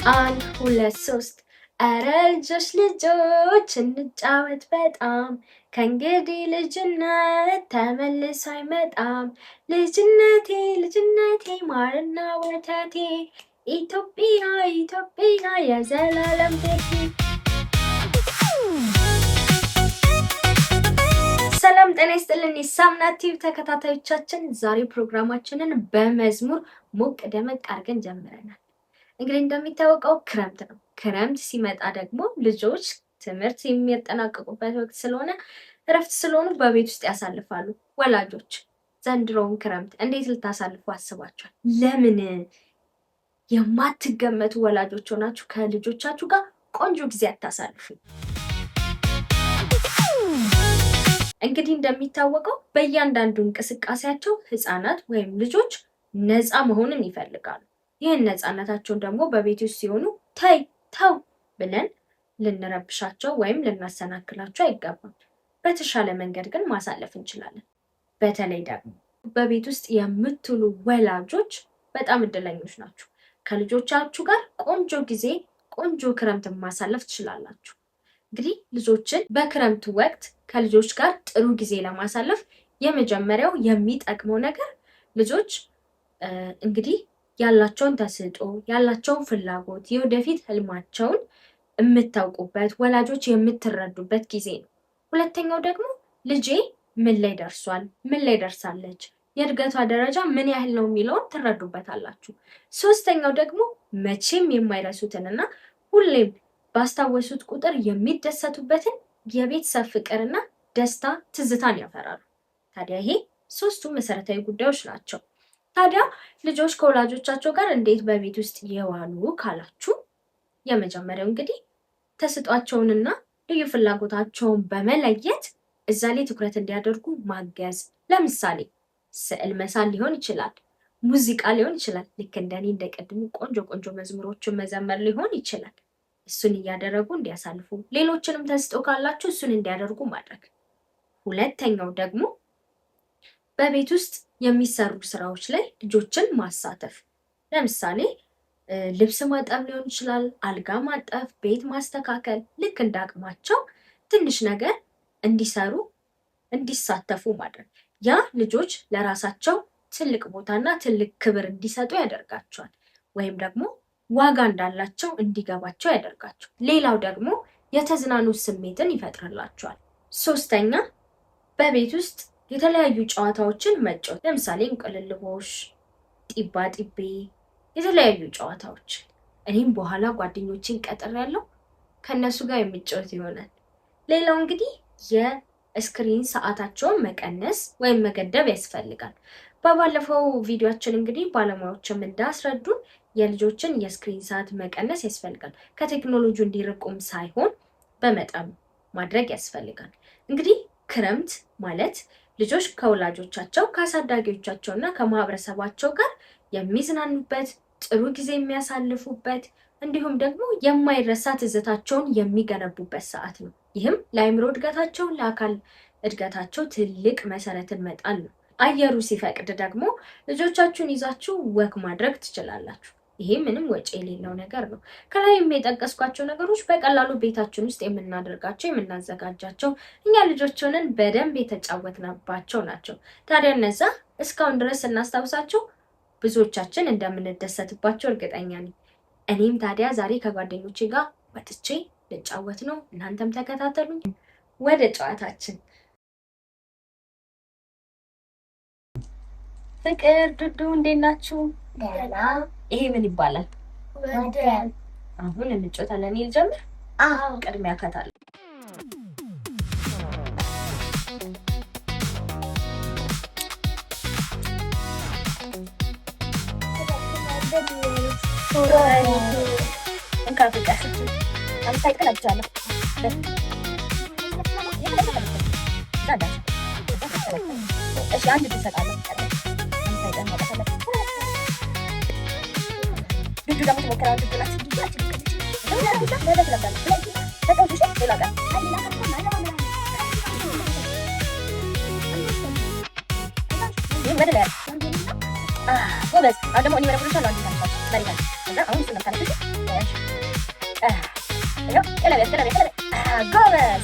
አንድ ሁለት ሶስት ኧረ ልጆች እንጫወት በጣም ከእንግዲህ ልጅነት ተመልሶ አይመጣም። ልጅነቴ ማርና ወተቴ ኢትዮጵያ የዘላለም ቤቴ። ሰላም ጤና ይስጥልን የሳምና ቲቪ ተከታታዮቻችን፣ ዛሬ ፕሮግራማችንን በመዝሙር ሞቅ ደመቅ አድርገን ጀምረናል። እንግዲህ እንደሚታወቀው ክረምት ነው። ክረምት ሲመጣ ደግሞ ልጆች ትምህርት የሚያጠናቅቁበት ወቅት ስለሆነ እረፍት ስለሆኑ በቤት ውስጥ ያሳልፋሉ። ወላጆች ዘንድሮውን ክረምት እንዴት ልታሳልፉ አስባችኋል? ለምን የማትገመቱ ወላጆች ሆናችሁ ከልጆቻችሁ ጋር ቆንጆ ጊዜ አታሳልፉ? እንግዲህ እንደሚታወቀው በእያንዳንዱ እንቅስቃሴያቸው ህፃናት ወይም ልጆች ነፃ መሆንን ይፈልጋሉ። ይህን ነፃነታቸውን ደግሞ በቤት ውስጥ ሲሆኑ ተው ብለን ልንረብሻቸው ወይም ልናሰናክላቸው አይገባም። በተሻለ መንገድ ግን ማሳለፍ እንችላለን። በተለይ ደግሞ በቤት ውስጥ የምትውሉ ወላጆች በጣም እድለኞች ናችሁ። ከልጆቻችሁ ጋር ቆንጆ ጊዜ፣ ቆንጆ ክረምትን ማሳለፍ ትችላላችሁ። እንግዲህ ልጆችን በክረምቱ ወቅት ከልጆች ጋር ጥሩ ጊዜ ለማሳለፍ የመጀመሪያው የሚጠቅመው ነገር ልጆች እንግዲህ ያላቸውን ተሰጥኦ፣ ያላቸውን ፍላጎት፣ የወደፊት ህልማቸውን የምታውቁበት፣ ወላጆች የምትረዱበት ጊዜ ነው። ሁለተኛው ደግሞ ልጄ ምን ላይ ደርሷል፣ ምን ላይ ደርሳለች፣ የእድገቷ ደረጃ ምን ያህል ነው የሚለውን ትረዱበታላችሁ። ሶስተኛው ደግሞ መቼም የማይረሱትንና ሁሌም ባስታወሱት ቁጥር የሚደሰቱበትን የቤተሰብ ፍቅርና ደስታ ትዝታን ያፈራሉ። ታዲያ ይሄ ሶስቱ መሰረታዊ ጉዳዮች ናቸው። ታዲያ ልጆች ከወላጆቻቸው ጋር እንዴት በቤት ውስጥ የዋሉ ካላችሁ፣ የመጀመሪያው እንግዲህ ተሰጧቸውንና ልዩ ፍላጎታቸውን በመለየት እዛ ላይ ትኩረት እንዲያደርጉ ማገዝ። ለምሳሌ ስዕል መሳል ሊሆን ይችላል፣ ሙዚቃ ሊሆን ይችላል። ልክ እንደኔ እንደቀድሙ ቆንጆ መዝሙሮችን መዘመር ሊሆን ይችላል። እሱን እያደረጉ እንዲያሳልፉ፣ ሌሎችንም ተሰጥኦ ካላችሁ እሱን እንዲያደርጉ ማድረግ። ሁለተኛው ደግሞ በቤት ውስጥ የሚሰሩ ስራዎች ላይ ልጆችን ማሳተፍ። ለምሳሌ ልብስ ማጠብ ሊሆን ይችላል፣ አልጋ ማጠፍ፣ ቤት ማስተካከል። ልክ እንደ አቅማቸው ትንሽ ነገር እንዲሰሩ እንዲሳተፉ ማድረግ። ያ ልጆች ለራሳቸው ትልቅ ቦታና ትልቅ ክብር እንዲሰጡ ያደርጋቸዋል፣ ወይም ደግሞ ዋጋ እንዳላቸው እንዲገባቸው ያደርጋቸው። ሌላው ደግሞ የተዝናኑ ስሜትን ይፈጥርላቸዋል። ሶስተኛ በቤት ውስጥ የተለያዩ ጨዋታዎችን መጫወት። ለምሳሌ እንቅልልቦሽ፣ ጢባ ጢቤ፣ የተለያዩ ጨዋታዎች። እኔም በኋላ ጓደኞችን ቀጥሬያለሁ፣ ከእነሱ ጋር የሚጫወት ይሆናል። ሌላው እንግዲህ የስክሪን ሰዓታቸውን መቀነስ ወይም መገደብ ያስፈልጋል። በባለፈው ቪዲዮችን እንግዲህ ባለሙያዎችም እንዳስረዱን የልጆችን የስክሪን ሰዓት መቀነስ ያስፈልጋል። ከቴክኖሎጂ እንዲርቁም ሳይሆን በመጠኑ ማድረግ ያስፈልጋል። እንግዲህ ክረምት ማለት ልጆች ከወላጆቻቸው ከአሳዳጊዎቻቸው እና ከማህበረሰባቸው ጋር የሚዝናኑበት፣ ጥሩ ጊዜ የሚያሳልፉበት፣ እንዲሁም ደግሞ የማይረሳ ትዝታቸውን የሚገነቡበት ሰዓት ነው። ይህም ለአእምሮ እድገታቸው፣ ለአካል እድገታቸው ትልቅ መሰረትን መጣል ነው። አየሩ ሲፈቅድ ደግሞ ልጆቻችሁን ይዛችሁ ወክ ማድረግ ትችላላችሁ። ይሄ ምንም ወጪ የሌለው ነገር ነው። ከላይም የጠቀስኳቸው ነገሮች በቀላሉ ቤታችን ውስጥ የምናደርጋቸው የምናዘጋጃቸው፣ እኛ ልጆች ሆነን በደንብ የተጫወትናባቸው ናቸው። ታዲያ እነዛ እስካሁን ድረስ ስናስታውሳቸው ብዙዎቻችን እንደምንደሰትባቸው እርግጠኛ ነኝ። እኔም ታዲያ ዛሬ ከጓደኞቼ ጋር ወጥቼ ልጫወት ነው። እናንተም ተከታተሉኝ። ወደ ጨዋታችን። ፍቅር ዱዱ እንዴት ናችሁ? ይሄ ምን ይባላል? ወደል። አሁን እንጫወታለን። እኔ ልጀምር? ቅድሚያ ከታለ Dudu kamu semua kerana dudu nasi dudu aja. Ini mana dah? Gobelas. Ada mau ni mana pun salah ni kan. Dari kan. ከዛ አሁን እሱን ታነሽ። እሺ ያው ቀለበት ጎበዝ።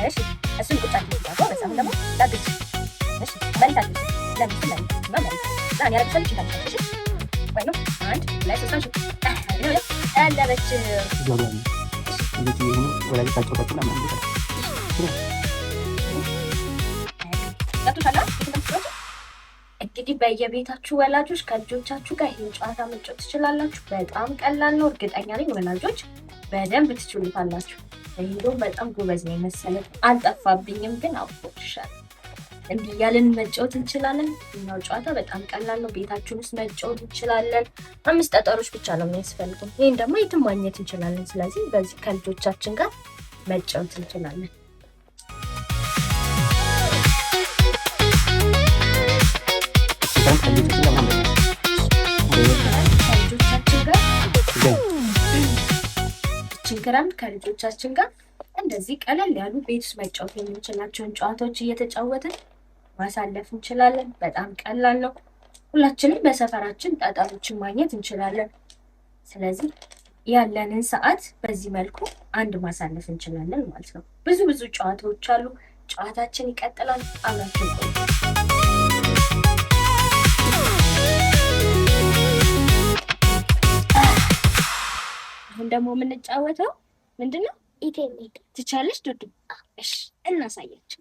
እሺ እሱን ቁጭ አድርጊ። ጎበዝ። አሁን ደግሞ ዳግች። እሺ መልታል ለምን ማመሪ ዛሬ ያረግሰልሽ ታንቺ። እሺ ወይ ነው አንድ ላይ ሶስት ነው ያለበች ጆሮ እንዴት ይሁን ወላጅ ታጫውታችሁ ለማን ነው እንግዲህ በየቤታችሁ ወላጆች ከልጆቻችሁ ጋር ይህን ጨዋታ መጫወት ትችላላችሁ። በጣም ቀላል ነው። እርግጠኛ ነኝ ወላጆች በደንብ ትችሉታላችሁ። እንደውም በጣም ጎበዝ ነው መሰለኝ። አልጠፋብኝም ግን አውቆሻል። እንዲህ ያለን መጫወት እንችላለን። እኛው ጨዋታ በጣም ቀላል ነው። ቤታችን ውስጥ መጫወት እንችላለን። 5 ጠጠሮች ብቻ ነው የሚያስፈልጉን። ይሄን ደግሞ የትም ማግኘት እንችላለን። ስለዚህ በዚህ ከልጆቻችን ጋር መጫወት እንችላለን። ክረምት ከልጆቻችን ጋር እንደዚህ ቀለል ያሉ ቤት ውስጥ መጫወት የምንችላቸውን ጨዋታዎች እየተጫወትን ማሳለፍ እንችላለን። በጣም ቀላል ነው። ሁላችንም በሰፈራችን ጠጠሮችን ማግኘት እንችላለን። ስለዚህ ያለንን ሰዓት በዚህ መልኩ አንድ ማሳለፍ እንችላለን ማለት ነው። ብዙ ጨዋታዎች አሉ። ጨዋታችን ይቀጥላል። አብራችን ቆዩ። አሁን ደግሞ የምንጫወተው ምንድነው? ኢቴሜክ ትቻለሽ ዱዱ? እሺ እናሳያችሁ።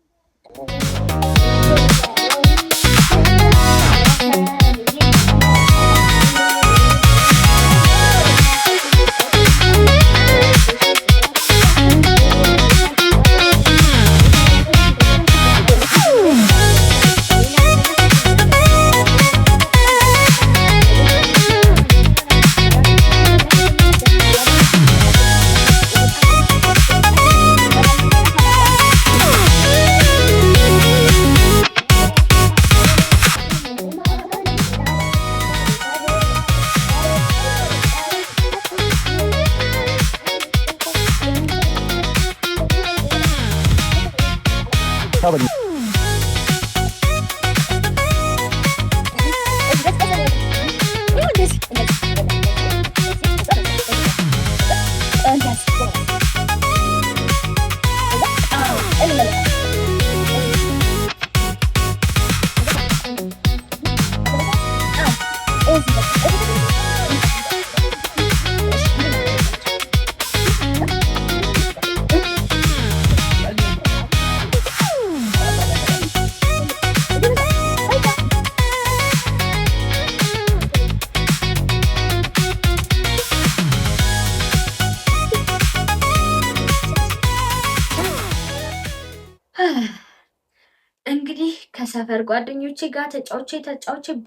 እንግዲህ ከሰፈር ጓደኞቼ ጋር ተጫውቼ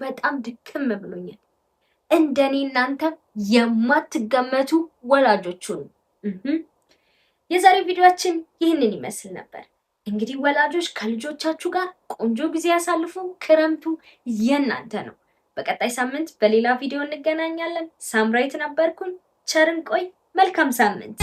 በጣም ድክም ብሎኛል። እንደኔ እናንተ የማትገመቱ ወላጆቹ ነው። የዛሬ ቪዲዮአችን ይህንን ይመስል ነበር። እንግዲህ ወላጆች ከልጆቻችሁ ጋር ቆንጆ ጊዜ ያሳልፉ። ክረምቱ የእናንተ ነው። በቀጣይ ሳምንት በሌላ ቪዲዮ እንገናኛለን። ሳምራዊት ነበርኩኝ። ቸርን ቆይ። መልካም ሳምንት።